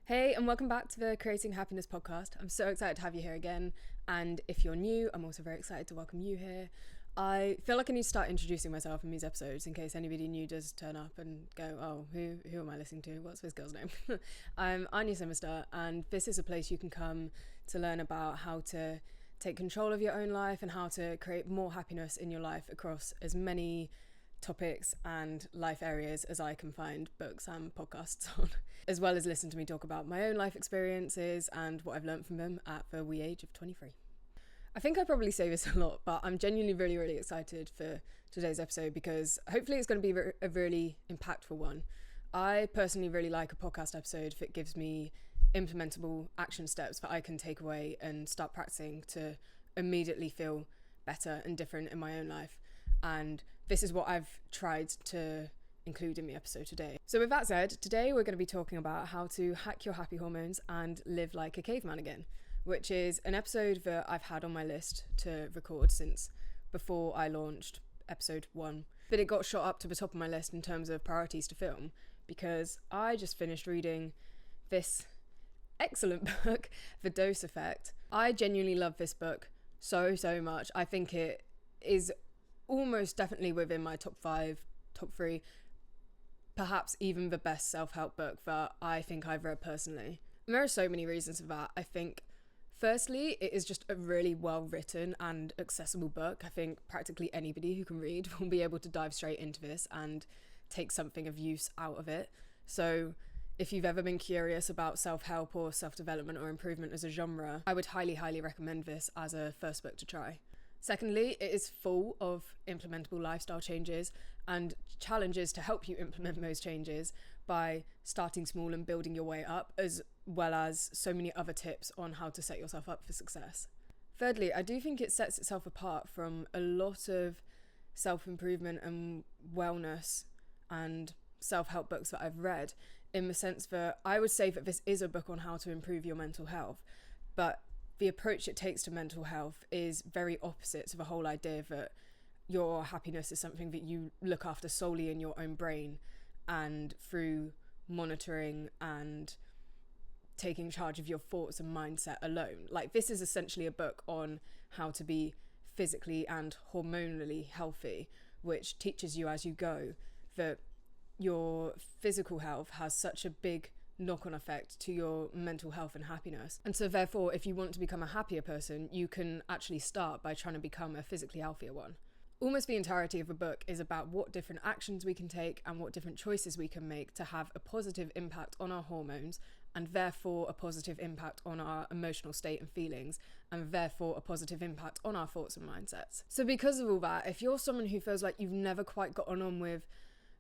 Hey, and welcome back to the Creating Happiness podcast. I'm so excited to have you here again. And if you're new, I'm also very excited to welcome you here. I feel like I need to start introducing myself in these episodes in case anybody new does turn up and go, oh, who am I listening to? What's this girl's name? I'm Anya Simister, and this is a place you can come to learn about how to take control of your own life and how to create more happiness in your life across as many topics and life areas as I can find books and podcasts on, as well as listen to me talk about my own life experiences and what I've learned from them at the wee age of 23. I think I probably say this a lot, but I'm genuinely really excited for today's episode because hopefully it's going to be a really impactful one. I personally really like a podcast episode if it gives me implementable action steps that I can take away and start practicing to immediately feel better and different in my own life. And this is what I've tried to include in the episode today. So with that said, today we're going to be talking about how to hack your happy hormones and live like a caveman again, which is an episode that I've had on my list to record since before I launched episode 1. But it got shot up to the top of my list in terms of priorities to film because I just finished reading this excellent book, The Dose Effect. I genuinely love this book so much. I think it is almost definitely within my top 3, perhaps even the best self-help book that I think I've read personally. And there are so many reasons for that. I think firstly, it is just a really well written and accessible book. I think practically anybody who can read will be able to dive straight into this and take something of use out of it. So if you've ever been curious about self-help or self-development or improvement as a genre, I would highly recommend this as a first book to try. Secondly, it is full of implementable lifestyle changes and challenges to help you implement those changes by starting small and building your way up, as well as so many other tips on how to set yourself up for success. Thirdly, I do think it sets itself apart from a lot of self-improvement and wellness and self-help books that I've read, in the sense that I would say that this is a book on how to improve your mental health, but the approach it takes to mental health is very opposite to the whole idea that your happiness is something that you look after solely in your own brain and through monitoring and taking charge of your thoughts and mindset alone. Like, this is essentially a book on how to be physically and hormonally healthy, which teaches you as you go that your physical health has such a big knock-on effect to your mental health and happiness. And so therefore, if you want to become a happier person, you can actually start by trying to become a physically healthier one. Almost the entirety of the book is about what different actions we can take and what different choices we can make to have a positive impact on our hormones, and therefore a positive impact on our emotional state and feelings, and therefore a positive impact on our thoughts and mindsets. So because of all that, if you're someone who feels like you've never quite gotten on with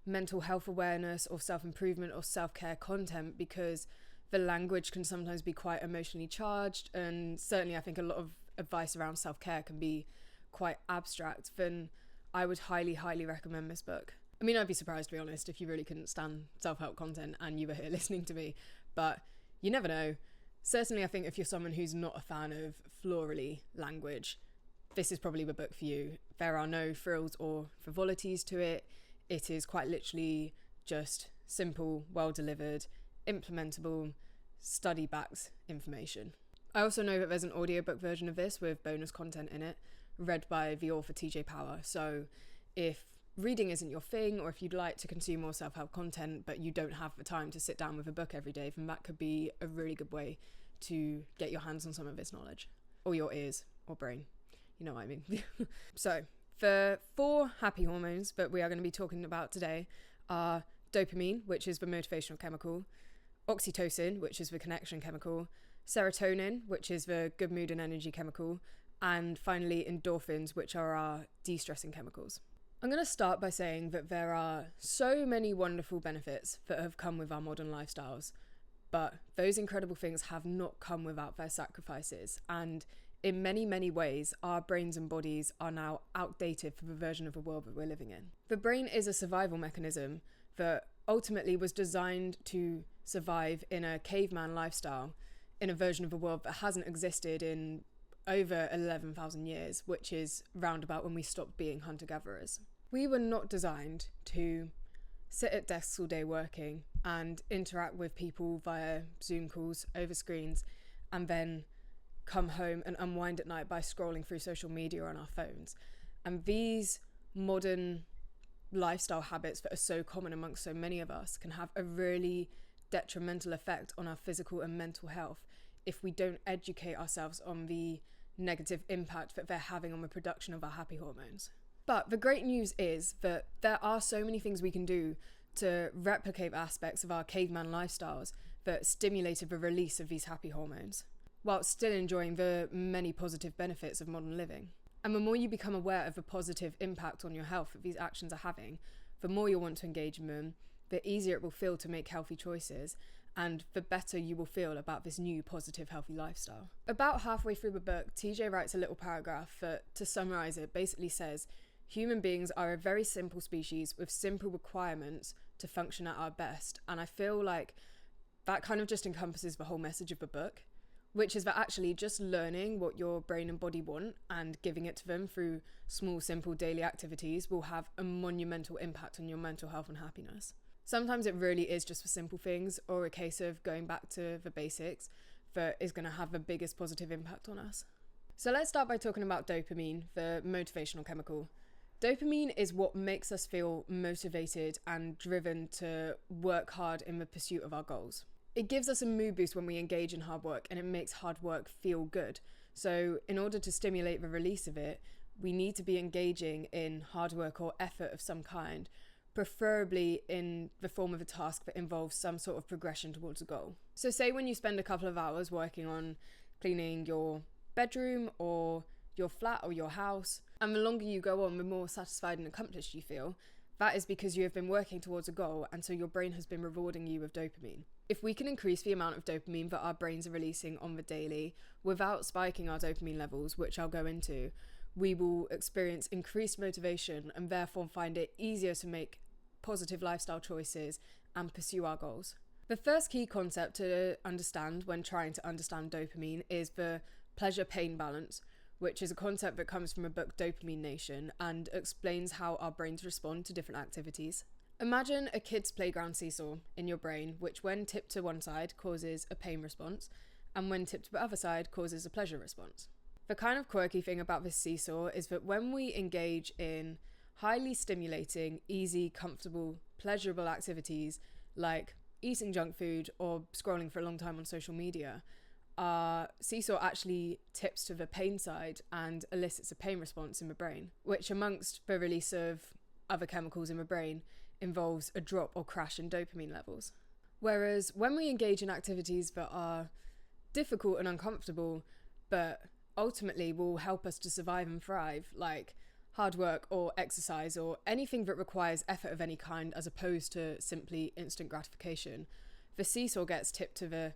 mental health awareness or self-improvement or self-care content because the language can sometimes be quite emotionally charged, and certainly I think a lot of advice around self-care can be quite abstract, then I would highly recommend this book. I mean, I'd be surprised, to be honest, if you really couldn't stand self-help content and you were here listening to me, but you never know. Certainly I think if you're someone who's not a fan of florally language, this is probably the book for you. There are no frills or frivolities to it. It is quite literally just simple, well-delivered, implementable, study-backed information. I also know that there's an audiobook version of this with bonus content in it, read by the author TJ Power. So if reading isn't your thing, or if you'd like to consume more self-help content but you don't have the time to sit down with a book every day, then that could be a really good way to get your hands on some of this knowledge. Or your ears, or brain. You know what I mean. So, the 4 happy hormones that we are going to be talking about today are dopamine, which is the motivational chemical, oxytocin, which is the connection chemical, serotonin, which is the good mood and energy chemical, and finally endorphins, which are our de-stressing chemicals. I'm going to start by saying that there are so many wonderful benefits that have come with our modern lifestyles, but those incredible things have not come without their sacrifices, and in many ways, our brains and bodies are now outdated for the version of the world that we're living in. The brain is a survival mechanism that ultimately was designed to survive in a caveman lifestyle, in a version of the world that hasn't existed in over 11,000 years, which is roundabout when we stopped being hunter-gatherers. We were not designed to sit at desks all day working and interact with people via Zoom calls over screens, and then come home and unwind at night by scrolling through social media on our phones. And these modern lifestyle habits that are so common amongst so many of us can have a really detrimental effect on our physical and mental health if we don't educate ourselves on the negative impact that they're having on the production of our happy hormones. But the great news is that there are so many things we can do to replicate aspects of our caveman lifestyles that stimulated the release of these happy hormones, while still enjoying the many positive benefits of modern living. And the more you become aware of the positive impact on your health that these actions are having, the more you'll want to engage in them, the easier it will feel to make healthy choices, and the better you will feel about this new positive healthy lifestyle. About halfway through the book, TJ writes a little paragraph that, to summarize it, basically says, human beings are a very simple species with simple requirements to function at our best. And I feel like that kind of just encompasses the whole message of the book, which is that actually just learning what your brain and body want and giving it to them through small, simple daily activities will have a monumental impact on your mental health and happiness. Sometimes it really is just for simple things or a case of going back to the basics that is going to have the biggest positive impact on us. So let's start by talking about dopamine, the motivational chemical. Dopamine is what makes us feel motivated and driven to work hard in the pursuit of our goals. It gives us a mood boost when we engage in hard work, and it makes hard work feel good. So in order to stimulate the release of it, we need to be engaging in hard work or effort of some kind, preferably in the form of a task that involves some sort of progression towards a goal. So say when you spend a couple of hours working on cleaning your bedroom or your flat or your house, and the longer you go on, the more satisfied and accomplished you feel, that is because you have been working towards a goal, and so your brain has been rewarding you with dopamine. If we can increase the amount of dopamine that our brains are releasing on the daily without spiking our dopamine levels, which I'll go into, we will experience increased motivation and therefore find it easier to make positive lifestyle choices and pursue our goals. The first key concept to understand when trying to understand dopamine is the pleasure-pain balance, which is a concept that comes from a book, Dopamine Nation, and explains how our brains respond to different activities. Imagine a kid's playground seesaw in your brain, which when tipped to one side causes a pain response, and when tipped to the other side causes a pleasure response. The kind of quirky thing about this seesaw is that when we engage in highly stimulating, easy, comfortable, pleasurable activities like eating junk food or scrolling for a long time on social media, our seesaw actually tips to the pain side and elicits a pain response in the brain, which amongst the release of other chemicals in the brain involves a drop or crash in dopamine levels. Whereas when we engage in activities that are difficult and uncomfortable, but ultimately will help us to survive and thrive, like hard work or exercise or anything that requires effort of any kind as opposed to simply instant gratification, the seesaw gets tipped to the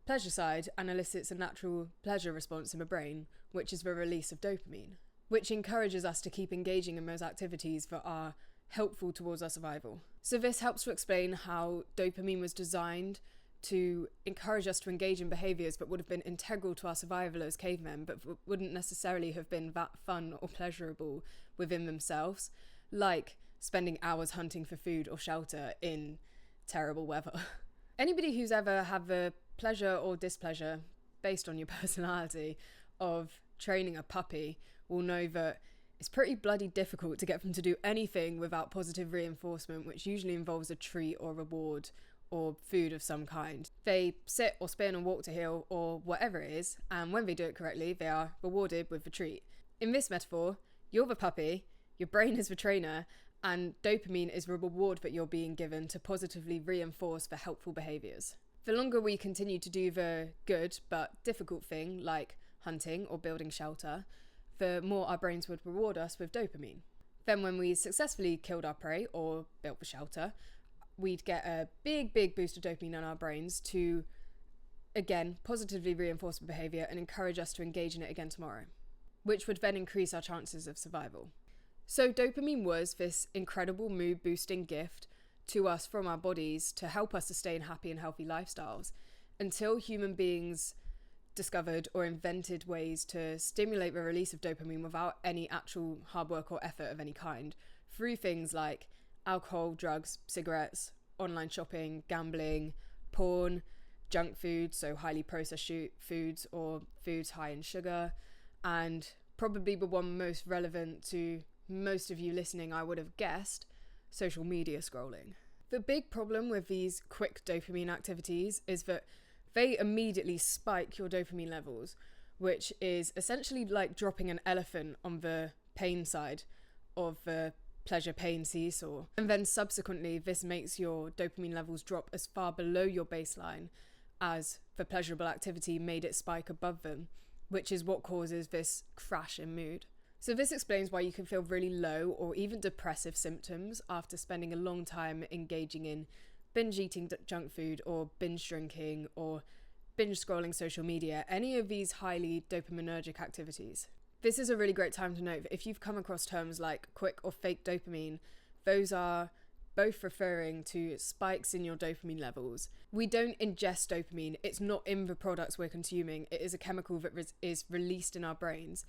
pleasure side and elicits a natural pleasure response in the brain, which is the release of dopamine, which encourages us to keep engaging in those activities that are helpful towards our survival. So this helps to explain how dopamine was designed to encourage us to engage in behaviours that would have been integral to our survival as cavemen, but wouldn't necessarily have been that fun or pleasurable within themselves, like spending hours hunting for food or shelter in terrible weather. Anybody who's ever had the pleasure or displeasure, based on your personality, of training a puppy will know that it's pretty bloody difficult to get them to do anything without positive reinforcement, which usually involves a treat or reward or food of some kind. They sit or spin or walk to heel or whatever it is, and when they do it correctly, they are rewarded with the treat. In this metaphor, you're the puppy, your brain is the trainer, and dopamine is the reward that you're being given to positively reinforce the helpful behaviours. The longer we continue to do the good but difficult thing, like hunting or building shelter, the more our brains would reward us with dopamine. Then when we successfully killed our prey or built the shelter, we'd get a big boost of dopamine in our brains to, again, positively reinforce the behaviour and encourage us to engage in it again tomorrow, which would then increase our chances of survival. So dopamine was this incredible mood-boosting gift to us from our bodies to help us sustain happy and healthy lifestyles until human beings discovered or invented ways to stimulate the release of dopamine without any actual hard work or effort of any kind through things like alcohol, drugs, cigarettes, online shopping, gambling, porn, junk food, so highly processed foods or foods high in sugar, and probably the one most relevant to most of you listening, I would have guessed, social media scrolling. The big problem with these quick dopamine activities is that they immediately spike your dopamine levels, which is essentially like dropping an elephant on the pain side of the pleasure-pain seesaw. And then subsequently, this makes your dopamine levels drop as far below your baseline as the pleasurable activity made it spike above them, which is what causes this crash in mood. So this explains why you can feel really low or even depressive symptoms after spending a long time engaging in binge eating junk food or binge drinking or binge scrolling social media, any of these highly dopaminergic activities. This is a really great time to note that if you've come across terms like quick or fake dopamine, those are both referring to spikes in your dopamine levels. We don't ingest dopamine, it's not in the products we're consuming, it is a chemical that is released in our brains,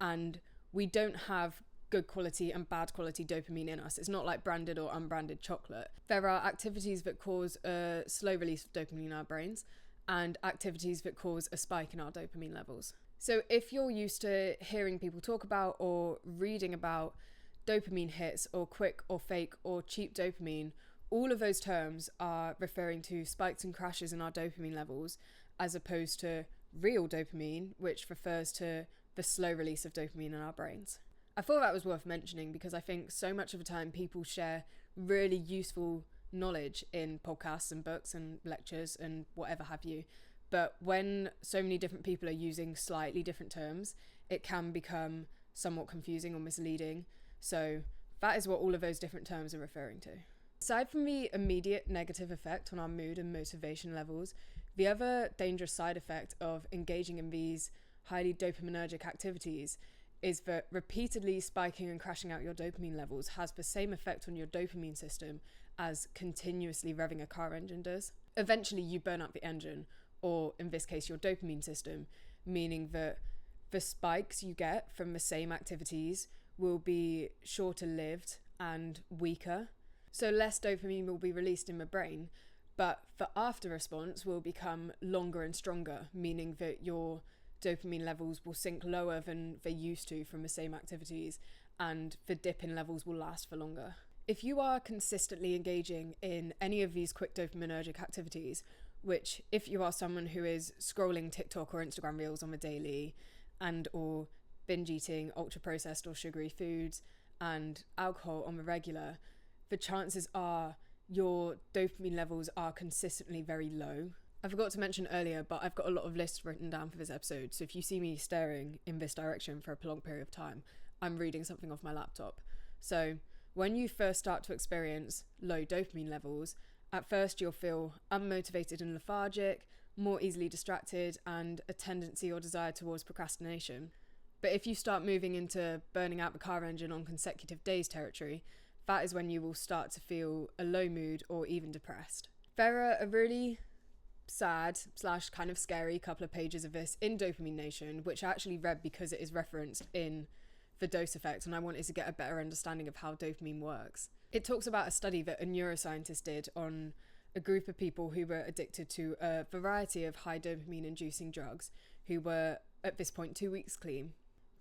and we don't have good quality and bad quality dopamine in us. It's not like branded or unbranded chocolate. There are activities that cause a slow release of dopamine in our brains and activities that cause a spike in our dopamine levels. So if you're used to hearing people talk about or reading about dopamine hits or quick or fake or cheap dopamine, all of those terms are referring to spikes and crashes in our dopamine levels as opposed to real dopamine, which refers to the slow release of dopamine in our brains. I thought that was worth mentioning because I think so much of the time people share really useful knowledge in podcasts and books and lectures and whatever have you. But when so many different people are using slightly different terms, it can become somewhat confusing or misleading. So that is what all of those different terms are referring to. Aside from the immediate negative effect on our mood and motivation levels, the other dangerous side effect of engaging in these highly dopaminergic activities is that repeatedly spiking and crashing out your dopamine levels has the same effect on your dopamine system as continuously revving a car engine does. Eventually you burn up the engine, or in this case your dopamine system, meaning that the spikes you get from the same activities will be shorter lived and weaker. So less dopamine will be released in the brain, but the after response will become longer and stronger, meaning that your dopamine levels will sink lower than they used to from the same activities, and the dip in levels will last for longer. If you are consistently engaging in any of these quick dopaminergic activities, which if you are someone who is scrolling TikTok or Instagram reels on the daily and or binge eating ultra processed or sugary foods and alcohol on the regular, the chances are your dopamine levels are consistently very low. I forgot to mention earlier, but I've got a lot of lists written down for this episode, so if you see me staring in this direction for a prolonged period of time, I'm reading something off my laptop. So when you first start to experience low dopamine levels, at first you'll feel unmotivated and lethargic, more easily distracted, and a tendency or desire towards procrastination. But if you start moving into burning out the car engine on consecutive days territory, that is when you will start to feel a low mood or even depressed. There are a really sad / kind of scary couple of pages of this in Dopamine Nation, which I actually read because it is referenced in the dose effect and I wanted to get a better understanding of how dopamine works. It talks about a study that a neuroscientist did on a group of people who were addicted to a variety of high dopamine inducing drugs who were at this point 2 weeks clean.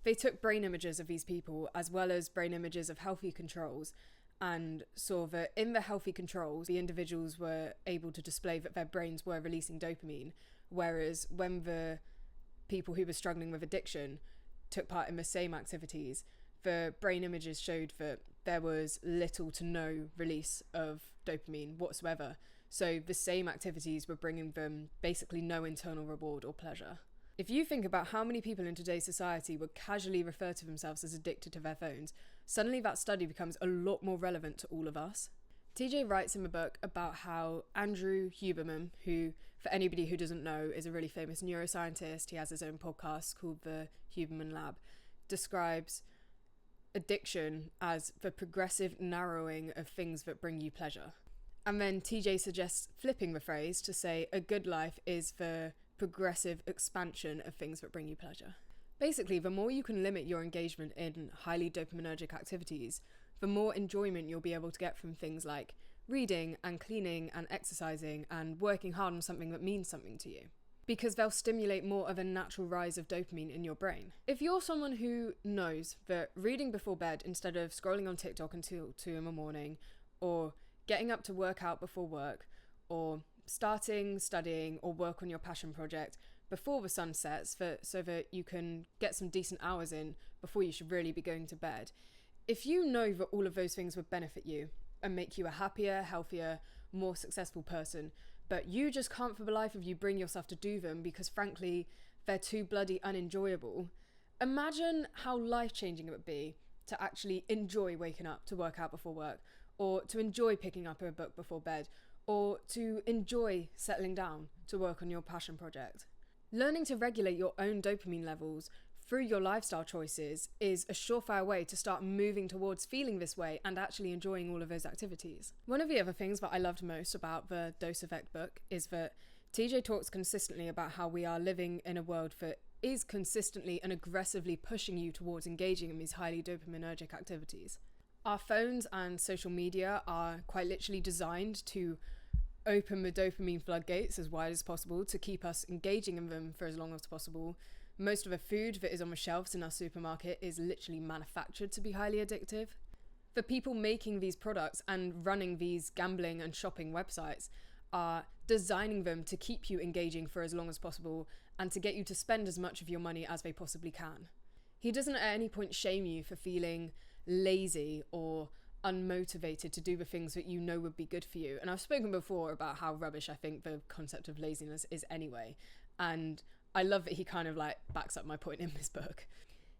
They took brain images of these people as well as brain images of healthy controls and saw that in the healthy controls, the individuals were able to display that their brains were releasing dopamine, whereas when the people who were struggling with addiction took part in the same activities, the brain images showed that there was little to no release of dopamine whatsoever. So the same activities were bringing them basically no internal reward or pleasure. If you think about how many people in today's society would casually refer to themselves as addicted to their phones, suddenly that study becomes a lot more relevant to all of us. TJ writes in the book about how Andrew Huberman, who, for anybody who doesn't know, is a really famous neuroscientist, he has his own podcast called the Huberman Lab, describes addiction as the progressive narrowing of things that bring you pleasure. And then TJ suggests flipping the phrase to say a good life is the progressive expansion of things that bring you pleasure. Basically, the more you can limit your engagement in highly dopaminergic activities, the more enjoyment you'll be able to get from things like reading and cleaning and exercising and working hard on something that means something to you, because they'll stimulate more of a natural rise of dopamine in your brain. If you're someone who knows that reading before bed instead of scrolling on TikTok until 2 in the morning, or getting up to work out before work, or starting studying or work on your passion project before the sun sets so that you can get some decent hours in before you should really be going to bed, if you know that all of those things would benefit you and make you a happier, healthier, more successful person, but you just can't for the life of you bring yourself to do them because frankly they're too bloody unenjoyable, imagine how life-changing it would be to actually enjoy waking up to work out before work, or to enjoy picking up a book before bed, or to enjoy settling down to work on your passion project. Learning to regulate your own dopamine levels through your lifestyle choices is a surefire way to start moving towards feeling this way and actually enjoying all of those activities. One of the other things that I loved most about the Dose Effect book is that TJ talks consistently about how we are living in a world that is consistently and aggressively pushing you towards engaging in these highly dopaminergic activities. Our phones and social media are quite literally designed to open the dopamine floodgates as wide as possible to keep us engaging in them for as long as possible. Most of the food that is on the shelves in our supermarket is literally manufactured to be highly addictive. The people making these products and running these gambling and shopping websites are designing them to keep you engaging for as long as possible and to get you to spend as much of your money as they possibly can. He doesn't at any point shame you for feeling lazy or unmotivated to do the things that you know would be good for you. And I've spoken before about how rubbish I think the concept of laziness is anyway. And I love that he kind of like backs up my point in this book.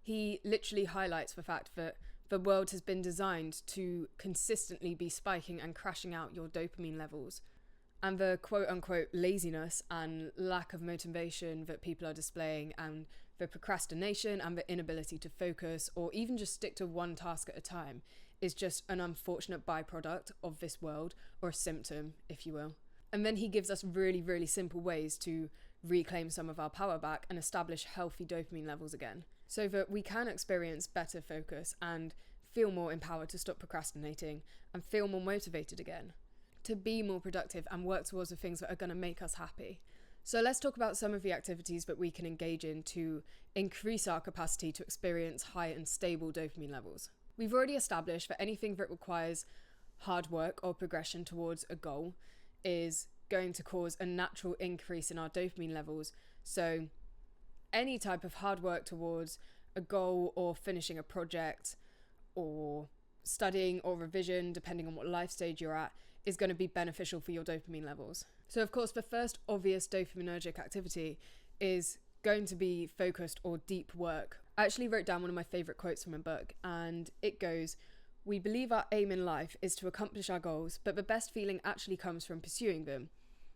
He literally highlights the fact that the world has been designed to consistently be spiking and crashing out your dopamine levels. And the quote-unquote laziness and lack of motivation that people are displaying, and the procrastination and the inability to focus or even just stick to one task at a time, is just an unfortunate byproduct of this world, or a symptom, if you will. And then he gives us really, really simple ways to reclaim some of our power back and establish healthy dopamine levels again, so that we can experience better focus and feel more empowered to stop procrastinating and feel more motivated again, to be more productive and work towards the things that are going to make us happy. So let's talk about some of the activities that we can engage in to increase our capacity to experience high and stable dopamine levels. We've already established that anything that requires hard work or progression towards a goal is going to cause a natural increase in our dopamine levels. So any type of hard work towards a goal or finishing a project or studying or revision, depending on what life stage you're at, is going to be beneficial for your dopamine levels. So of course, the first obvious dopaminergic activity is going to be focused or deep work. I actually wrote down one of my favourite quotes from a book, and it goes, "We believe our aim in life is to accomplish our goals, but the best feeling actually comes from pursuing them,"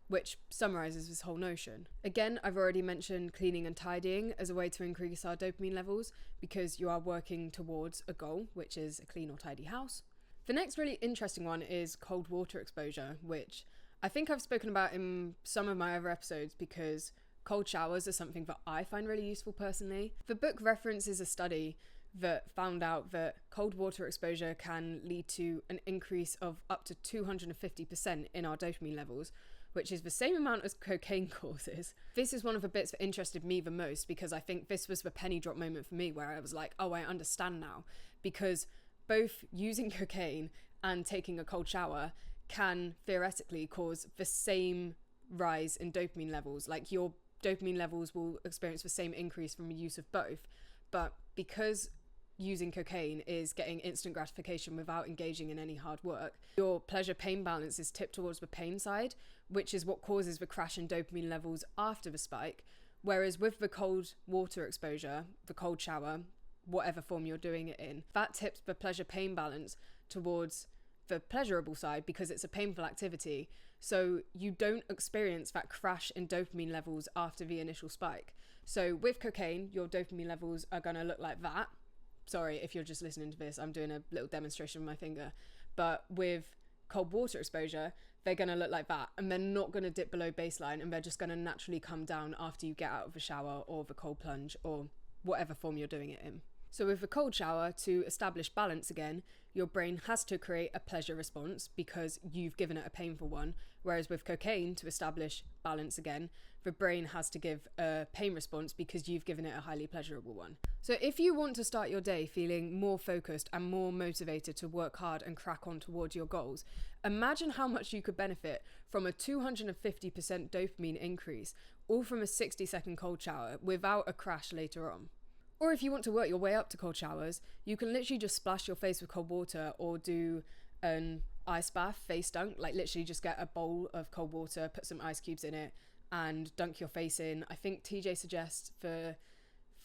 which summarises this whole notion. Again, I've already mentioned cleaning and tidying as a way to increase our dopamine levels because you are working towards a goal, which is a clean or tidy house. The next really interesting one is cold water exposure, which I think I've spoken about in some of my other episodes because cold showers are something that I find really useful personally. The book references a study that found out that cold water exposure can lead to an increase of up to 250% in our dopamine levels, which is the same amount as cocaine causes. This is one of the bits that interested me the most because I think this was the penny drop moment for me where I was like, oh, I understand now. Because both using cocaine and taking a cold shower can theoretically cause the same rise in dopamine levels. Like your dopamine levels will experience the same increase from the use of both. But because using cocaine is getting instant gratification without engaging in any hard work, your pleasure-pain balance is tipped towards the pain side, which is what causes the crash in dopamine levels after the spike. Whereas with the cold water exposure, the cold shower, whatever form you're doing it in, that tips the pleasure-pain balance towards the pleasurable side because it's a painful activity. So you don't experience that crash in dopamine levels after the initial spike. So with cocaine, your dopamine levels are going to look like that. Sorry, if you're just listening to this, I'm doing a little demonstration with my finger. But with cold water exposure, they're going to look like that. And they're not going to dip below baseline, and they're just going to naturally come down after you get out of the shower or the cold plunge or whatever form you're doing it in. So with a cold shower, to establish balance again, your brain has to create a pleasure response because you've given it a painful one. Whereas with cocaine, to establish balance again, the brain has to give a pain response because you've given it a highly pleasurable one. So if you want to start your day feeling more focused and more motivated to work hard and crack on towards your goals, imagine how much you could benefit from a 250% dopamine increase, all from a 60-second cold shower without a crash later on. Or if you want to work your way up to cold showers, you can literally just splash your face with cold water or do an ice bath, face dunk, like literally just get a bowl of cold water, put some ice cubes in it and dunk your face in. I think TJ suggests for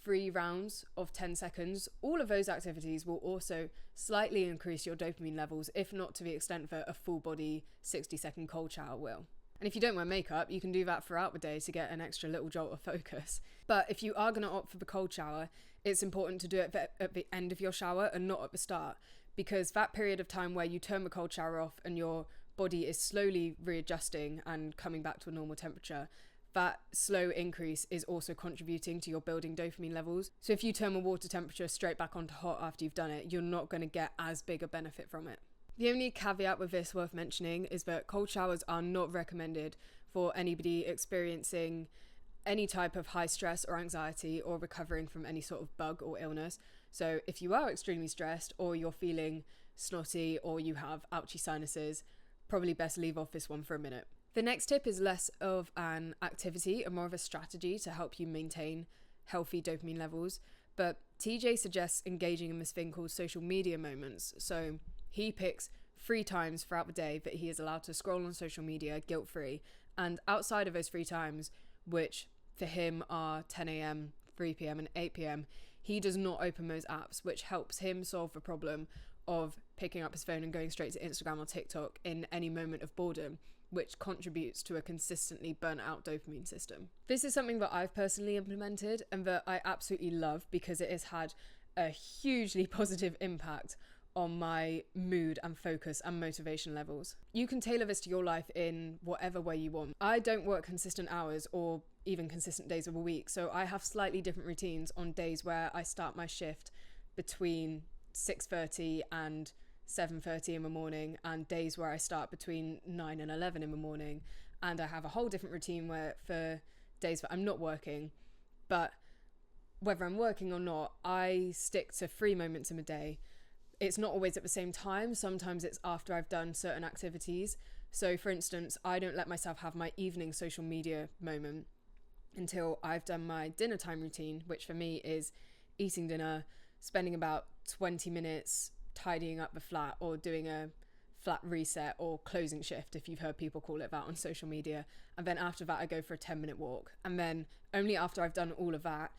3 rounds of 10 seconds. All of those activities will also slightly increase your dopamine levels, if not to the extent that a full body 60-second cold shower will. And if you don't wear makeup, you can do that throughout the day to get an extra little jolt of focus. But if you are going to opt for the cold shower, it's important to do it at the end of your shower and not at the start, because that period of time where you turn the cold shower off and your body is slowly readjusting and coming back to a normal temperature, that slow increase is also contributing to your building dopamine levels. So if you turn the water temperature straight back onto hot after you've done it, you're not going to get as big a benefit from it. The only caveat with this worth mentioning is that cold showers are not recommended for anybody experiencing any type of high stress or anxiety or recovering from any sort of bug or illness. So if you are extremely stressed or you're feeling snotty or you have ouchy sinuses, probably best leave off this one for a minute. The next tip is less of an activity and more of a strategy to help you maintain healthy dopamine levels. But TJ suggests engaging in this thing called social media moments. So he picks 3 times throughout the day that he is allowed to scroll on social media guilt-free. And outside of those 3 times, which for him are 10 a.m, 3 p.m, and 8 p.m, he does not open those apps, which helps him solve the problem of picking up his phone and going straight to Instagram or TikTok in any moment of boredom, which contributes to a consistently burnt out dopamine system. This is something that I've personally implemented and that I absolutely love because it has had a hugely positive impact on my mood and focus and motivation levels. You can tailor this to your life in whatever way you want. I don't work consistent hours or even consistent days of a week, so I have slightly different routines on days where I start my shift between 6:30 and 7:30 in the morning and days where I start between 9 and 11 in the morning, and I have a whole different routine where for days that I'm not working. But whether I'm working or not, I stick to 3 moments in a day. It's not always at the same time. Sometimes it's after I've done certain activities. So for instance, I don't let myself have my evening social media moment until I've done my dinner time routine, which for me is eating dinner, spending about 20 minutes tidying up the flat or doing a flat reset or closing shift, if you've heard people call it that on social media. And then after that, I go for a 10-minute walk. And then only after I've done all of that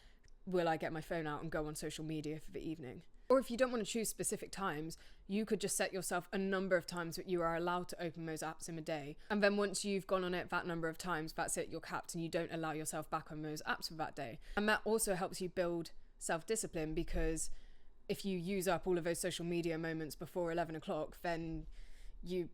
will I get my phone out and go on social media for the evening. Or if you don't want to choose specific times, you could just set yourself a number of times that you are allowed to open those apps in a day. And then once you've gone on it that number of times, that's it, you're capped and you don't allow yourself back on those apps for that day. And that also helps you build self-discipline, because if you use up all of those social media moments before 11 o'clock, then you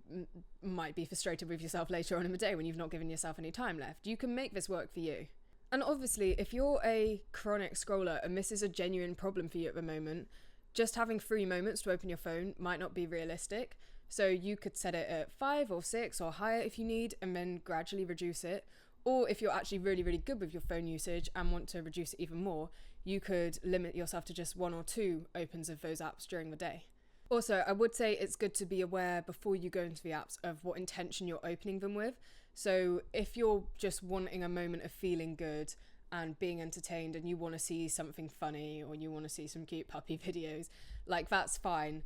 might be frustrated with yourself later on in the day when you've not given yourself any time left. You can make this work for you. And obviously, if you're a chronic scroller and this is a genuine problem for you at the moment, just having 3 moments to open your phone might not be realistic. So you could set it at 5 or 6 or higher if you need, and then gradually reduce it. Or if you're actually really, really good with your phone usage and want to reduce it even more, you could limit yourself to just 1 or 2 opens of those apps during the day. Also, I would say it's good to be aware before you go into the apps of what intention you're opening them with. So if you're just wanting a moment of feeling good and being entertained and you want to see something funny or you want to see some cute puppy videos, like that's fine,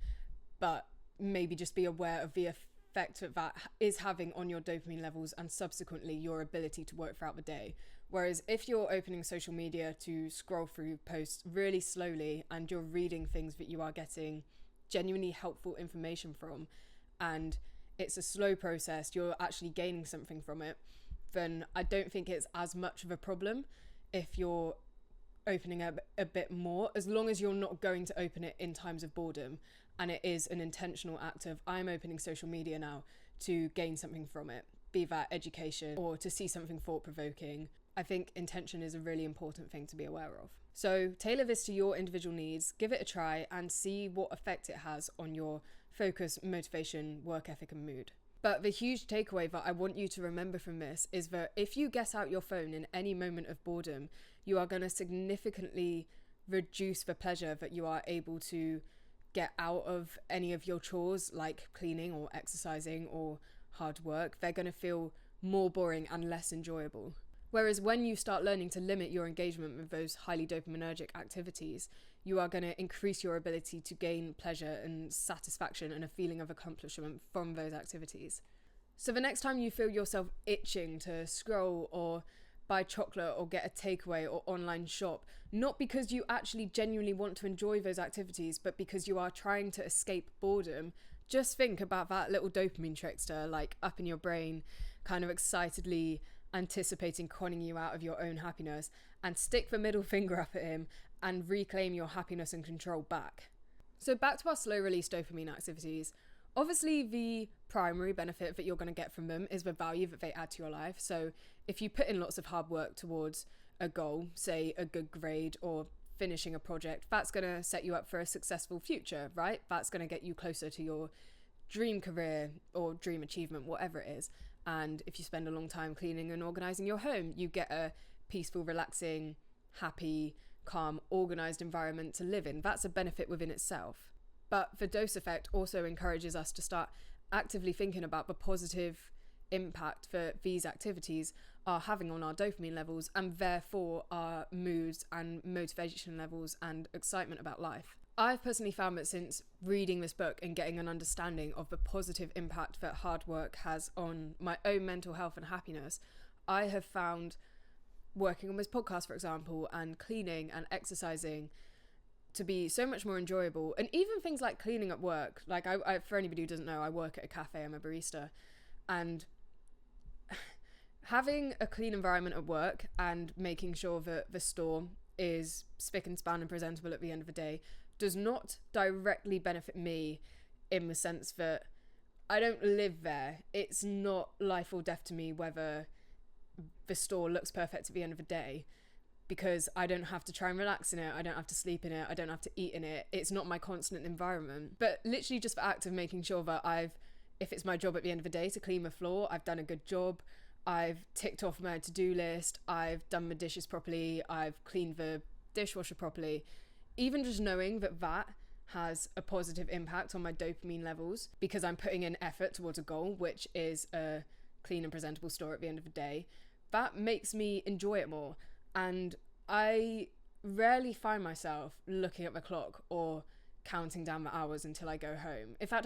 but maybe just be aware of the effect that is having on your dopamine levels and subsequently your ability to work throughout the day. Whereas if you're opening social media to scroll through posts really slowly and you're reading things that you are getting genuinely helpful information from, and it's a slow process, you're actually gaining something from it, then I don't think it's as much of a problem if you're opening a bit more, as long as you're not going to open it in times of boredom and it is an intentional act of I'm opening social media now to gain something from it, be that education or to see something thought-provoking I think intention is a really important thing to be aware of. So tailor this to your individual needs, give it a try, and see what effect it has on your focus, motivation, work ethic, and mood. But the huge takeaway that I want you to remember from this is that if you get out your phone in any moment of boredom, you are going to significantly reduce the pleasure that you are able to get out of any of your chores, like cleaning or exercising or hard work. They're going to feel more boring and less enjoyable. Whereas when you start learning to limit your engagement with those highly dopaminergic activities, you are going to increase your ability to gain pleasure and satisfaction and a feeling of accomplishment from those activities. So the next time you feel yourself itching to scroll or buy chocolate or get a takeaway or online shop, not because you actually genuinely want to enjoy those activities, but because you are trying to escape boredom, just think about that little dopamine trickster, like up in your brain, kind of excitedly anticipating conning you out of your own happiness, and stick the middle finger up at him and reclaim your happiness and control back. So back to our slow release dopamine activities. Obviously, the primary benefit that you're going to get from them is the value that they add to your life. So if you put in lots of hard work towards a goal, say a good grade or finishing a project, that's going to set you up for a successful future, right? That's going to get you closer to your dream career or dream achievement, whatever it is. And if you spend a long time cleaning and organizing your home, you get a peaceful, relaxing, happy, calm, organized environment to live in. That's a benefit within itself. But the dose effect also encourages us to start actively thinking about the positive impact that these activities are having on our dopamine levels, and therefore our moods and motivation levels and excitement about life. I've personally found that since reading this book and getting an understanding of the positive impact that hard work has on my own mental health and happiness, I have found working on this podcast, for example, and cleaning and exercising to be so much more enjoyable. And even things like cleaning at work, like I for anybody who doesn't know, I work at a cafe, I'm a barista, and having a clean environment at work and making sure that the store is spick and span and presentable at the end of the day does not directly benefit me, in the sense that I don't live there. It's not life or death to me whether the store looks perfect at the end of the day, because I don't have to try and relax in it, I don't have to sleep in it, I don't have to eat in it. It's not my constant environment. But literally just the act of making sure that if it's my job at the end of the day to clean the floor, I've done a good job, I've ticked off my to-do list, I've done my dishes properly, I've cleaned the dishwasher properly. Even just knowing that that has a positive impact on my dopamine levels because I'm putting in effort towards a goal, which is a clean and presentable store at the end of the day, that makes me enjoy it more. And I rarely find myself looking at the clock or counting down the hours until I go home. In fact,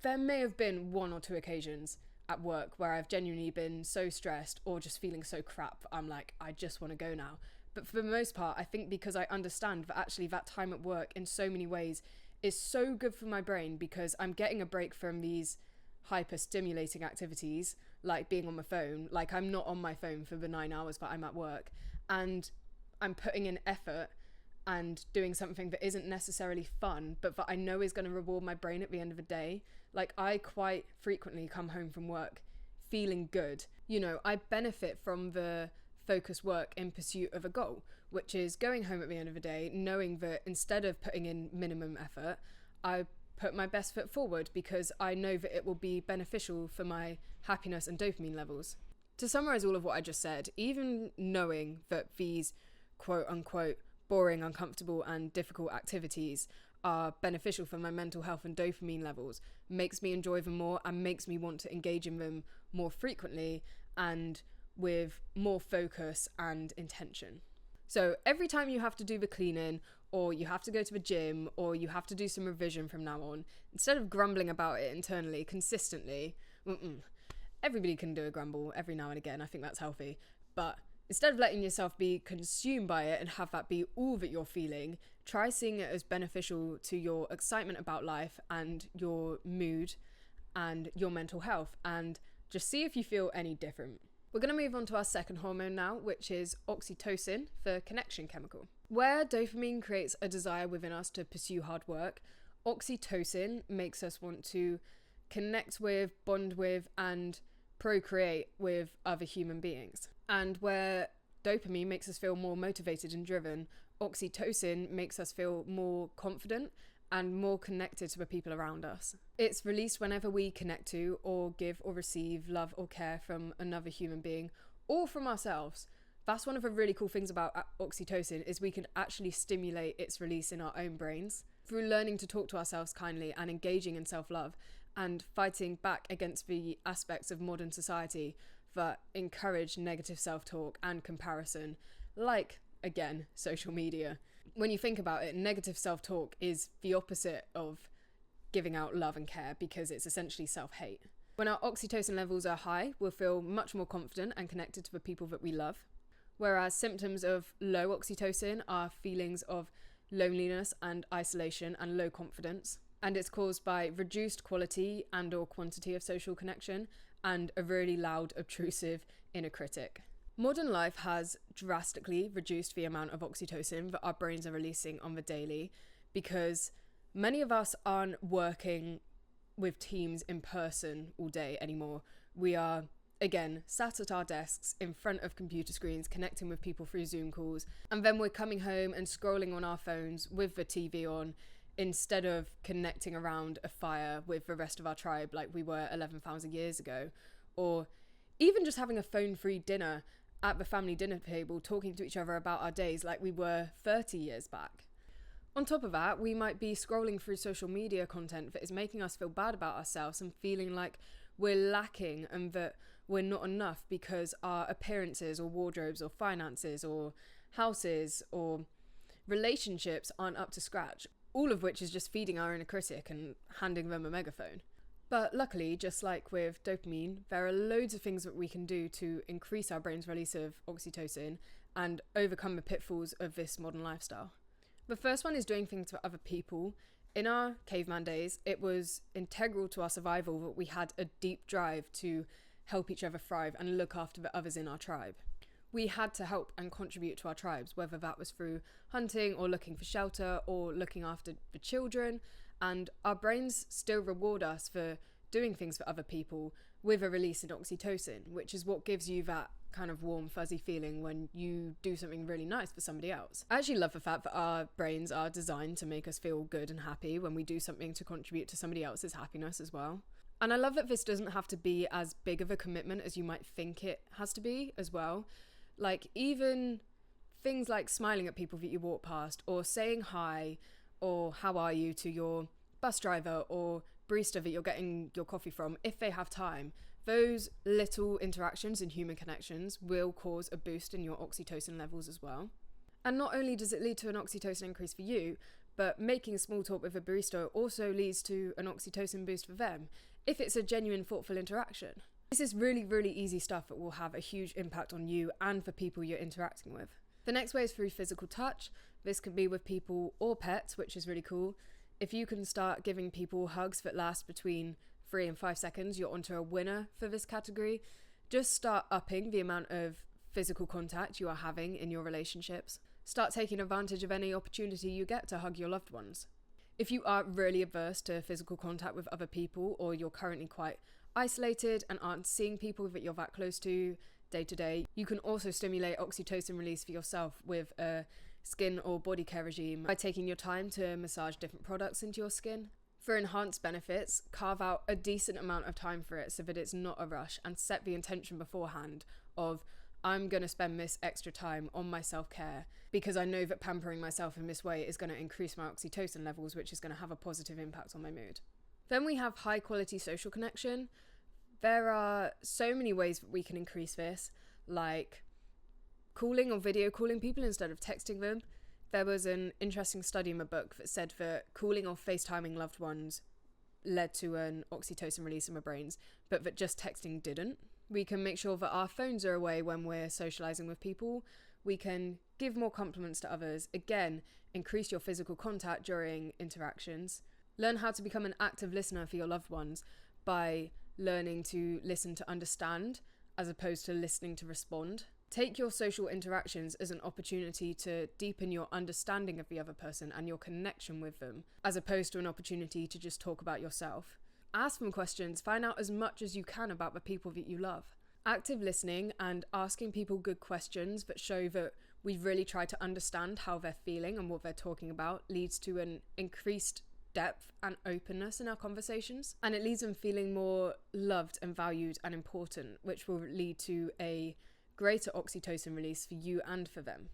there may have been one or two occasions at work where I've genuinely been so stressed or just feeling so crap, I'm like, I just want to go now. But for the most part, I think because I understand that actually that time at work in so many ways is so good for my brain, because I'm getting a break from these hyper stimulating activities like being on my phone. Like, I'm not on my phone for the 9 hours that I'm at work, and I'm putting in effort and doing something that isn't necessarily fun, but that I know is going to reward my brain at the end of the day. Like, I quite frequently come home from work feeling good. You know, I benefit from the focused work in pursuit of a goal, which is going home at the end of the day knowing that instead of putting in minimum effort, I put my best foot forward because I know that it will be beneficial for my happiness and dopamine levels. To summarize all of what I just said, even knowing that these quote unquote boring, uncomfortable and difficult activities are beneficial for my mental health and dopamine levels makes me enjoy them more and makes me want to engage in them more frequently and with more focus and intention. So every time you have to do the cleaning, or you have to go to the gym, or you have to do some revision from now on, instead of grumbling about it internally consistently, everybody can do a grumble every now and again, I think that's healthy, but instead of letting yourself be consumed by it and have that be all that you're feeling, try seeing it as beneficial to your excitement about life and your mood and your mental health, and just see if you feel any different. We're going to move on to our second hormone now, which is oxytocin, the connection chemical. Where dopamine creates a desire within us to pursue hard work, oxytocin makes us want to connect with, bond with, and procreate with other human beings. And where dopamine makes us feel more motivated and driven, oxytocin makes us feel more confident and more connected to the people around us. It's released whenever we connect to or give or receive love or care from another human being or from ourselves. That's one of the really cool things about oxytocin, is we can actually stimulate its release in our own brains through learning to talk to ourselves kindly and engaging in self-love and fighting back against the aspects of modern society that encourage negative self-talk and comparison, like, again, social media. When you think about it, negative self-talk is the opposite of giving out love and care, because it's essentially self-hate. When our oxytocin levels are high, we'll feel much more confident and connected to the people that we love. Whereas symptoms of low oxytocin are feelings of loneliness and isolation and low confidence. And it's caused by reduced quality and or quantity of social connection and a really loud, obtrusive inner critic. Modern life has drastically reduced the amount of oxytocin that our brains are releasing on the daily, because many of us aren't working with teams in person all day anymore. We are, again, sat at our desks in front of computer screens, connecting with people through Zoom calls, and then we're coming home and scrolling on our phones with the TV on, instead of connecting around a fire with the rest of our tribe like we were 11,000 years ago, or even just having a phone-free dinner at the family dinner table, talking to each other about our days like we were 30 years back. On top of that, we might be scrolling through social media content that is making us feel bad about ourselves and feeling like we're lacking and that we're not enough because our appearances or wardrobes or finances or houses or relationships aren't up to scratch, all of which is just feeding our inner critic and handing them a megaphone. But luckily, just like with dopamine, there are loads of things that we can do to increase our brain's release of oxytocin and overcome the pitfalls of this modern lifestyle. The first one is doing things for other people. In our caveman days, it was integral to our survival that we had a deep drive to help each other thrive and look after the others in our tribe. We had to help and contribute to our tribes, whether that was through hunting or looking for shelter or looking after the children, and our brains still reward us for doing things for other people with a release in oxytocin, which is what gives you that kind of warm, fuzzy feeling when you do something really nice for somebody else. I actually love the fact that our brains are designed to make us feel good and happy when we do something to contribute to somebody else's happiness as well. And I love that this doesn't have to be as big of a commitment as you might think it has to be as well. Like, even things like smiling at people that you walk past, or saying hi or how are you to your bus driver or barista that you're getting your coffee from, if they have time. Those little interactions and human connections will cause a boost in your oxytocin levels as well. And not only does it lead to an oxytocin increase for you, but making small talk with a barista also leads to an oxytocin boost for them, if it's a genuine, thoughtful interaction. This is really, really easy stuff that will have a huge impact on you and the people you're interacting with. The next way is through physical touch. This can be with people or pets, which is really cool. If you can start giving people hugs that last between 3 and 5 seconds, you're onto a winner for this category. Just start upping the amount of physical contact you are having in your relationships. Start taking advantage of any opportunity you get to hug your loved ones. If you are really averse to physical contact with other people, or you're currently quite isolated and aren't seeing people that you're that close to day to day, you can also stimulate oxytocin release for yourself with a skin or body care regime by taking your time to massage different products into your skin. For enhanced benefits, carve out a decent amount of time for it so that it's not a rush, and set the intention beforehand of, I'm going to spend this extra time on my self-care because I know that pampering myself in this way is going to increase my oxytocin levels, which is going to have a positive impact on my mood. Then we have high quality social connection. There are so many ways that we can increase this, like calling or video calling people instead of texting them. There was an interesting study in my book that said that calling or FaceTiming loved ones led to an oxytocin release in my brains, but that just texting didn't. We can make sure that our phones are away when we're socializing with people. We can give more compliments to others. Again, increase your physical contact during interactions. Learn how to become an active listener for your loved ones by learning to listen to understand as opposed to listening to respond. Take your social interactions as an opportunity to deepen your understanding of the other person and your connection with them, as opposed to an opportunity to just talk about yourself. Ask them questions, find out as much as you can about the people that you love. Active listening and asking people good questions that show that we really try to understand how they're feeling and what they're talking about leads to an increased depth and openness in our conversations, and it leaves them feeling more loved and valued and important, which will lead to a greater oxytocin release for you and for them.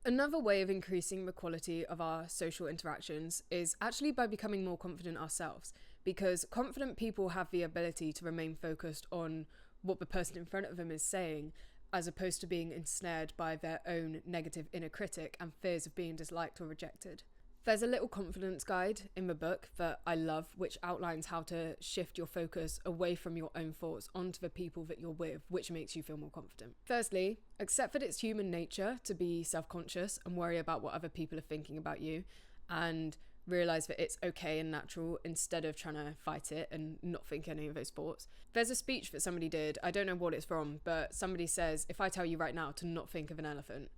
Another way of increasing the quality of our social interactions is actually by becoming more confident ourselves, because confident people have the ability to remain focused on what the person in front of them is saying, as opposed to being ensnared by their own negative inner critic and fears of being disliked or rejected. There's a little confidence guide in the book that I love, which outlines how to shift your focus away from your own thoughts onto the people that you're with, which makes you feel more confident. Firstly, accept that it's human nature to be self-conscious and worry about what other people are thinking about you, and realize that it's okay and natural instead of trying to fight it and not think any of those thoughts. There's a speech that somebody did, I don't know what it's from, but somebody says, if I tell you right now to not think of an elephant,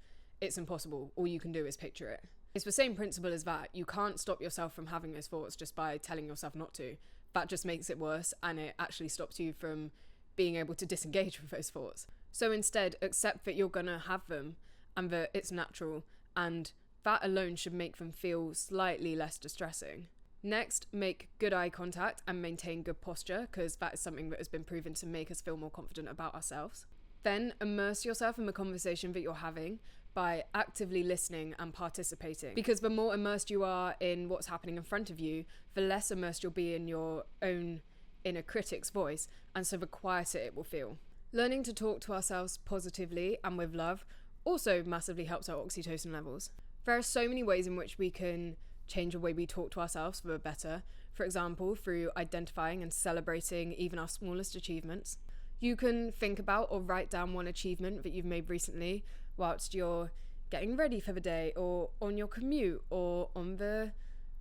it's impossible. All you can do is picture it. It's the same principle as that. You can't stop yourself from having those thoughts just by telling yourself not to. That just makes it worse, and it actually stops you from being able to disengage with those thoughts. So instead, accept that you're gonna have them and that it's natural, and that alone should make them feel slightly less distressing. Next, make good eye contact and maintain good posture, because that is something that has been proven to make us feel more confident about ourselves. Then immerse yourself in the conversation that you're having by actively listening and participating, because the more immersed you are in what's happening in front of you, the less immersed you'll be in your own inner critic's voice, and so the quieter it will feel. Learning to talk to ourselves positively and with love also massively helps our oxytocin levels. There are so many ways in which we can change the way we talk to ourselves for the better. For example, through identifying and celebrating even our smallest achievements. You can think about or write down one achievement that you've made recently whilst you're getting ready for the day, or on your commute, or on the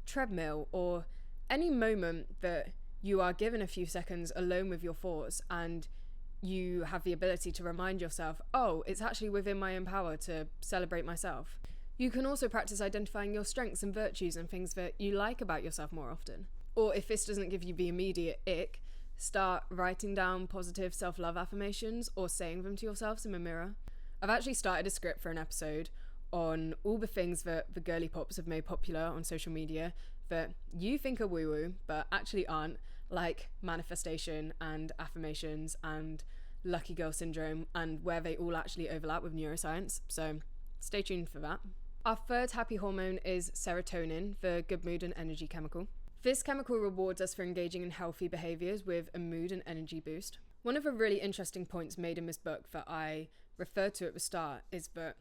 treadmill, or any moment that you are given a few seconds alone with your thoughts and you have the ability to remind yourself, oh, it's actually within my own power to celebrate myself. You can also practice identifying your strengths and virtues and things that you like about yourself more often. Or if this doesn't give you the immediate ick, start writing down positive self-love affirmations or saying them to yourselves in the mirror. I've actually started a script for an episode on all the things that the girly pops have made popular on social media that you think are woo-woo but actually aren't, like manifestation and affirmations and lucky girl syndrome, and where they all actually overlap with neuroscience, so stay tuned for that. Our third happy hormone is serotonin, the good mood and energy chemical. This chemical rewards us for engaging in healthy behaviours with a mood and energy boost. One of the really interesting points made in this book that I referred to at the start is that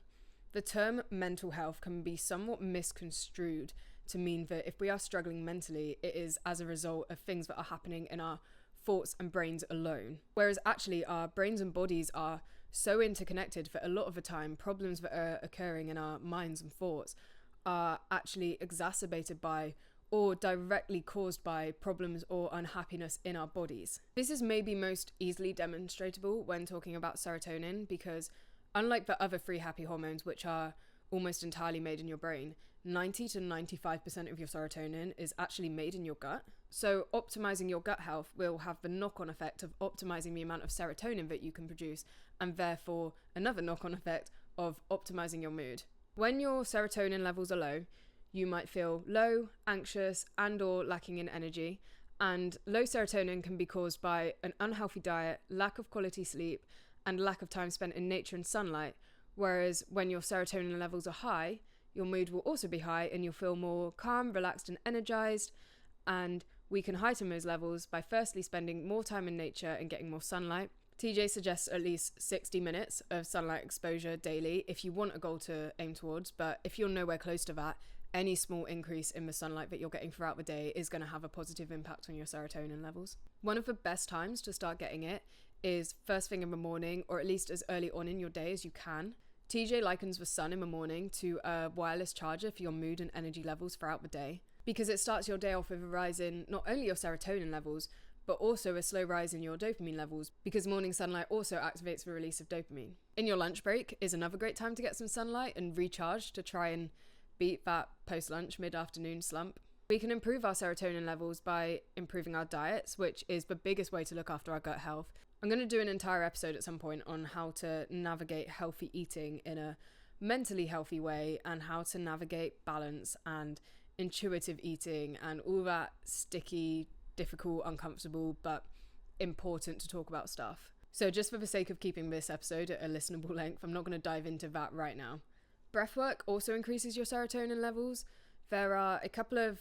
the term mental health can be somewhat misconstrued to mean that if we are struggling mentally, it is as a result of things that are happening in our thoughts and brains alone. Whereas actually our brains and bodies are so interconnected that a lot of the time problems that are occurring in our minds and thoughts are actually exacerbated by or directly caused by problems or unhappiness in our bodies. This is maybe most easily demonstratable when talking about serotonin, because unlike the other three happy hormones, which are almost entirely made in your brain, 90 to 95% of your serotonin is actually made in your gut. So optimizing your gut health will have the knock-on effect of optimizing the amount of serotonin that you can produce, and therefore another knock-on effect of optimizing your mood. When your serotonin levels are low, you might feel low, anxious, and or lacking in energy, and low serotonin can be caused by an unhealthy diet, lack of quality sleep, and lack of time spent in nature and sunlight, whereas when your serotonin levels are high, your mood will also be high and you'll feel more calm, relaxed, and energized, and we can heighten those levels by firstly spending more time in nature and getting more sunlight. TJ suggests at least 60 minutes of sunlight exposure daily if you want a goal to aim towards, but if you're nowhere close to that, any small increase in the sunlight that you're getting throughout the day is going to have a positive impact on your serotonin levels. One of the best times to start getting it is first thing in the morning, or at least as early on in your day as you can. TJ likens the sun in the morning to a wireless charger for your mood and energy levels throughout the day, because it starts your day off with a rise in not only your serotonin levels, but also a slow rise in your dopamine levels, because morning sunlight also activates the release of dopamine. In your lunch break is another great time to get some sunlight and recharge to try and beat that post-lunch, mid-afternoon slump. We can improve our serotonin levels by improving our diets, which is the biggest way to look after our gut health. I'm going to do an entire episode at some point on how to navigate healthy eating in a mentally healthy way, and how to navigate balance and intuitive eating and all that sticky, difficult, uncomfortable, but important to talk about stuff. So just for the sake of keeping this episode at a listenable length, I'm not going to dive into that right now. Breathwork also increases your serotonin levels. There are a couple of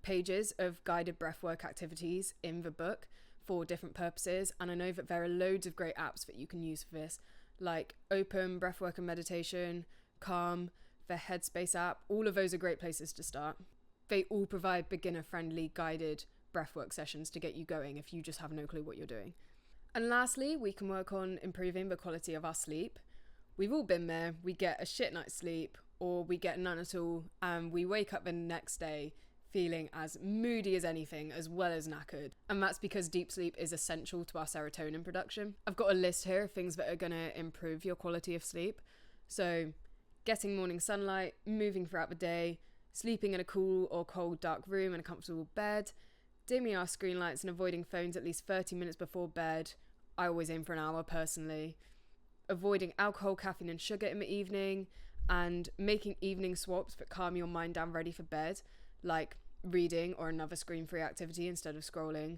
pages of guided breathwork activities in the book for different purposes, and I know that there are loads of great apps that you can use for this, like Open, Breathwork and Meditation, Calm, the Headspace app. All of those are great places to start. They all provide beginner-friendly guided breathwork sessions to get you going if you just have no clue what you're doing. And lastly, we can work on improving the quality of our sleep. We've all been there. We get a shit night's sleep, or we get none at all, and we wake up the next day feeling as moody as anything, as well as knackered. And that's because deep sleep is essential to our serotonin production. I've got a list here of things that are going to improve your quality of sleep. So getting morning sunlight, moving throughout the day, sleeping in a cool or cold dark room in a comfortable bed, dimming our screen lights and avoiding phones at least 30 minutes before bed. I always aim for an hour personally. Avoiding alcohol, caffeine and sugar in the evening, and making evening swaps that calm your mind down ready for bed, like reading or another screen-free activity instead of scrolling.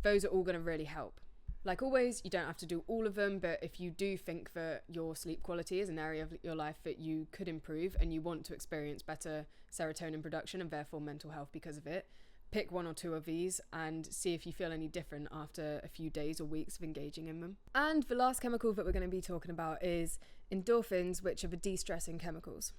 Those are all going to really help. Like always, you don't have to do all of them, but if you do think that your sleep quality is an area of your life that you could improve and you want to experience better serotonin production and therefore mental health because of it, pick one or two of these and see if you feel any different after a few days or weeks of engaging in them. And the last chemical that we're going to be talking about is endorphins, which are the de-stressing chemicals.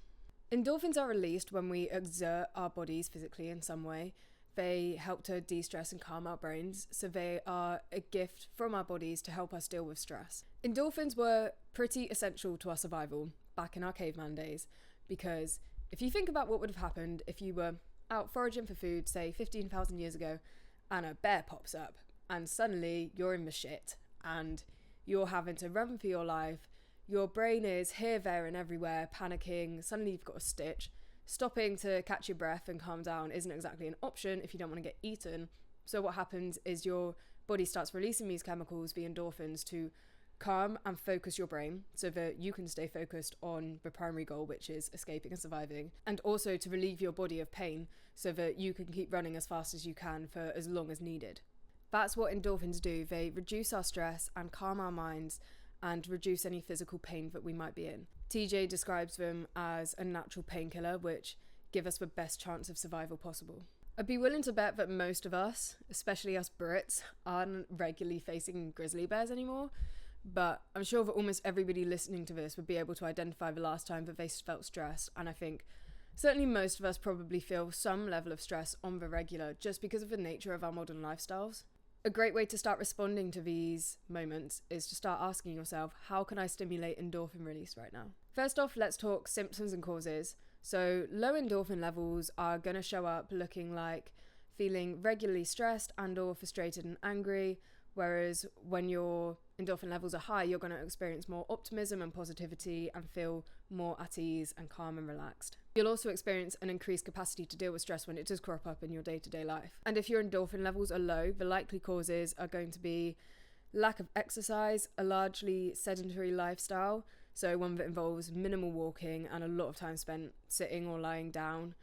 Endorphins are released when we exert our bodies physically in some way. They help to de-stress and calm our brains, so they are a gift from our bodies to help us deal with stress. Endorphins were pretty essential to our survival back in our caveman days, because if you think about what would have happened if you were out foraging for food, say 15,000 years ago, and a bear pops up, and suddenly you're in the shit, and you're having to run for your life. Your brain is here, there, and everywhere, panicking. Suddenly you've got a stitch. Stopping to catch your breath and calm down isn't exactly an option if you don't want to get eaten. So what happens is your body starts releasing these chemicals, the endorphins, to calm and focus your brain so that you can stay focused on the primary goal, which is escaping and surviving, and also to relieve your body of pain so that you can keep running as fast as you can for as long as needed. That's what endorphins do. They reduce our stress and calm our minds and reduce any physical pain that we might be in. TJ describes them as a natural painkiller, which give us the best chance of survival possible. I'd be willing to bet that most of us, especially us Brits, aren't regularly facing grizzly bears anymore, but I'm sure that almost everybody listening to this would be able to identify the last time that they felt stressed, and I think certainly most of us probably feel some level of stress on the regular just because of the nature of our modern lifestyles. A great way to start responding to these moments is to start asking yourself, how can I stimulate endorphin release right now? First off, let's talk symptoms and causes. So low endorphin levels are going to show up looking like feeling regularly stressed and or frustrated and angry, whereas when your endorphin levels are high, you're going to experience more optimism and positivity and feel more at ease and calm and relaxed. You'll also experience an increased capacity to deal with stress when it does crop up in your day-to-day life. And if your endorphin levels are low, the likely causes are going to be lack of exercise, a largely sedentary lifestyle, so one that involves minimal walking and a lot of time spent sitting or lying down,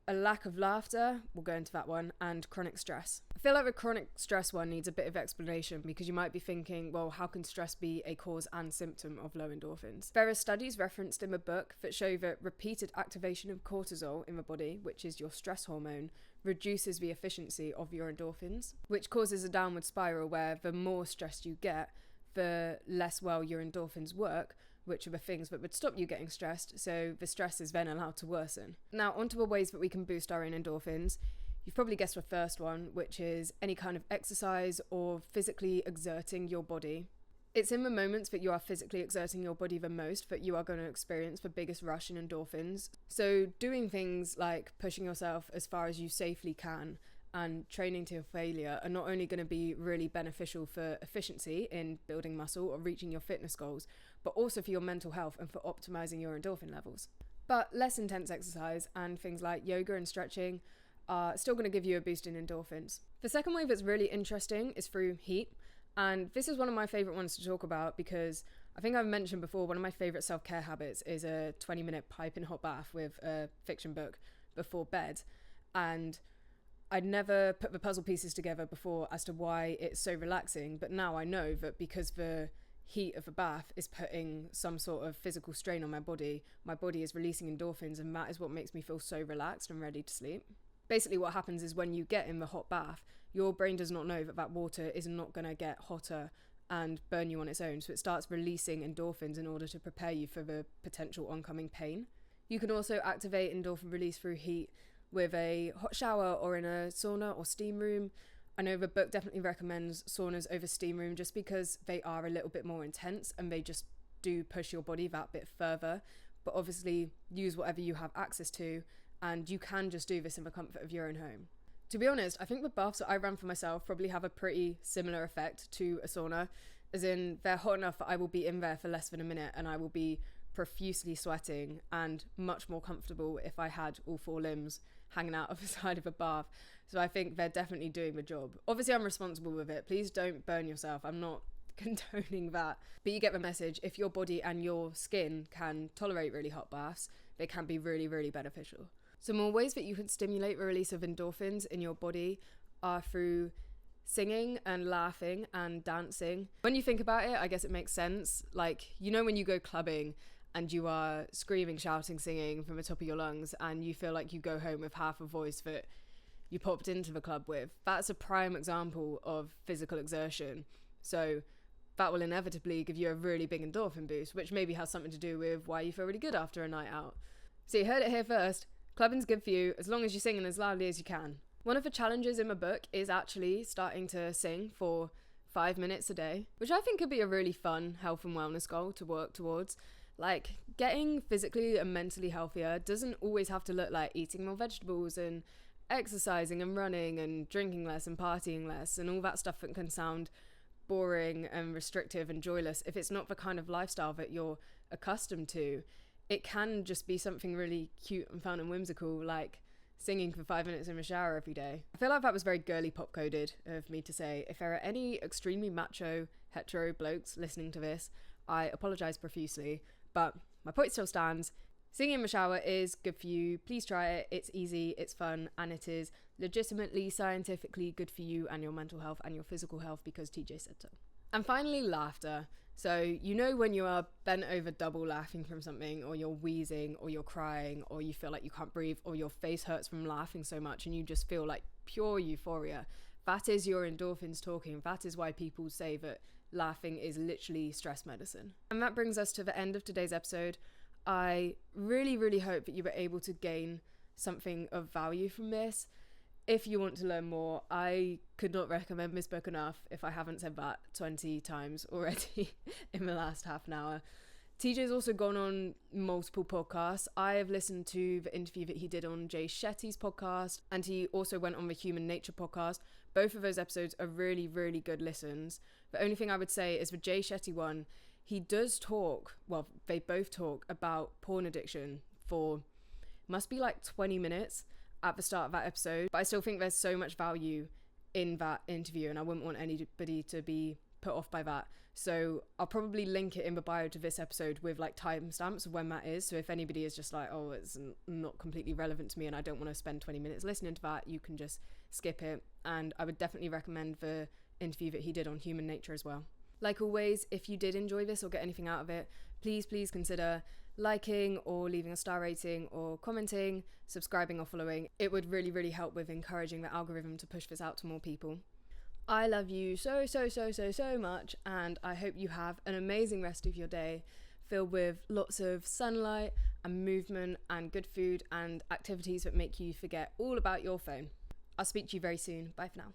a lack of laughter, we'll go into that one, and chronic stress. I feel like the chronic stress one needs a bit of explanation because you might be thinking, well, how can stress be a cause and symptom of low endorphins? There are studies referenced in the book that show that repeated activation of cortisol in the body, which is your stress hormone, reduces the efficiency of your endorphins, which causes a downward spiral where the more stressed you get, the less well your endorphins work, which are the things that would stop you getting stressed, so the stress is then allowed to worsen. Now, onto the ways that we can boost our own endorphins. You've probably guessed the first one, which is any kind of exercise or physically exerting your body. It's in the moments that you are physically exerting your body the most that you are going to experience the biggest rush in endorphins. So doing things like pushing yourself as far as you safely can and training to failure are not only going to be really beneficial for efficiency in building muscle or reaching your fitness goals, but also for your mental health and for optimizing your endorphin levels. But less intense exercise and things like yoga and stretching are still going to give you a boost in endorphins. The second way that's really interesting is through heat. And this is one of my favourite ones to talk about because I think I've mentioned before, one of my favourite self-care habits is a 20-minute piping hot bath with a fiction book before bed. And I'd never put the puzzle pieces together before as to why it's so relaxing, but now I know that because the heat of a bath is putting some sort of physical strain on my body is releasing endorphins, and that is what makes me feel so relaxed and ready to sleep. Basically what happens is when you get in the hot bath, your brain does not know that water is not going to get hotter and burn you on its own, so it starts releasing endorphins in order to prepare you for the potential oncoming pain. You can also activate endorphin release through heat with a hot shower or in a sauna or steam room. I know the book definitely recommends saunas over steam room just because they are a little bit more intense and they just do push your body that bit further, but obviously use whatever you have access to, and you can just do this in the comfort of your own home. To be honest, I think the baths that I ran for myself probably have a pretty similar effect to a sauna, as in they're hot enough that I will be in there for less than a minute and I will be profusely sweating and much more comfortable if I had all four limbs hanging out of the side of a bath. So I think they're definitely doing the job. Obviously I'm responsible with it. Please don't burn yourself. I'm not condoning that. But you get the message. If your body and your skin can tolerate really hot baths, they can be really, really beneficial. Some more ways that you can stimulate the release of endorphins in your body are through singing and laughing and dancing. When you think about it, I guess it makes sense. Like, you know, when you go clubbing and you are screaming, shouting, singing from the top of your lungs and you feel like you go home with half a voice that you popped into the club with, that's a prime example of physical exertion. So that will inevitably give you a really big endorphin boost, which maybe has something to do with why you feel really good after a night out. So you heard it here first. Clubbing's good for you as long as you're singing as loudly as you can. One of the challenges in my book is actually starting to sing for 5 minutes a day, which I think could be a really fun health and wellness goal to work towards. Like, getting physically and mentally healthier doesn't always have to look like eating more vegetables and exercising and running and drinking less and partying less and all that stuff that can sound boring and restrictive and joyless if it's not the kind of lifestyle that you're accustomed to. It can just be something really cute and fun and whimsical, like singing for 5 minutes in the shower every day. I feel like that was very girly pop coded of me to say. If there are any extremely macho hetero blokes listening to this, I apologise profusely, but my point still stands. Singing in the shower is good for you. Please try it. It's easy, it's fun, and it is legitimately scientifically good for you and your mental health and your physical health because TJ said so. And finally, laughter. So you know when you are bent over double laughing from something, or you're wheezing, or you're crying, or you feel like you can't breathe, or your face hurts from laughing so much and you just feel like pure euphoria. That is your endorphins talking. That is why people say that laughing is literally stress medicine. And that brings us to the end of today's episode. I really, really hope that you were able to gain something of value from this. If you want to learn more, I could not recommend this book enough if I haven't said that 20 times already in the last half an hour. TJ's also gone on multiple podcasts. I have listened to the interview that he did on Jay Shetty's podcast, and he also went on the Human Nature podcast. Both of those episodes are really, really good listens. The only thing I would say is the Jay Shetty one, he does talk, well, they both talk about porn addiction for, must be like 20 minutes at the start of that episode, but I still think there's so much value in that interview and I wouldn't want anybody to be put off by that. So I'll probably link it in the bio to this episode with like timestamps of when that is, so if anybody is just like, oh, it's not completely relevant to me and I don't want to spend 20 minutes listening to that, you can just skip it. And I would definitely recommend the interview that he did on Human Nature as well. Like always, if you did enjoy this or get anything out of it, please consider liking or leaving a star rating or commenting, subscribing or following. It would really, really help with encouraging the algorithm to push this out to more people. I love you so much, and I hope you have an amazing rest of your day filled with lots of sunlight and movement and good food and activities that make you forget all about your phone. I'll speak to you very soon. Bye for now.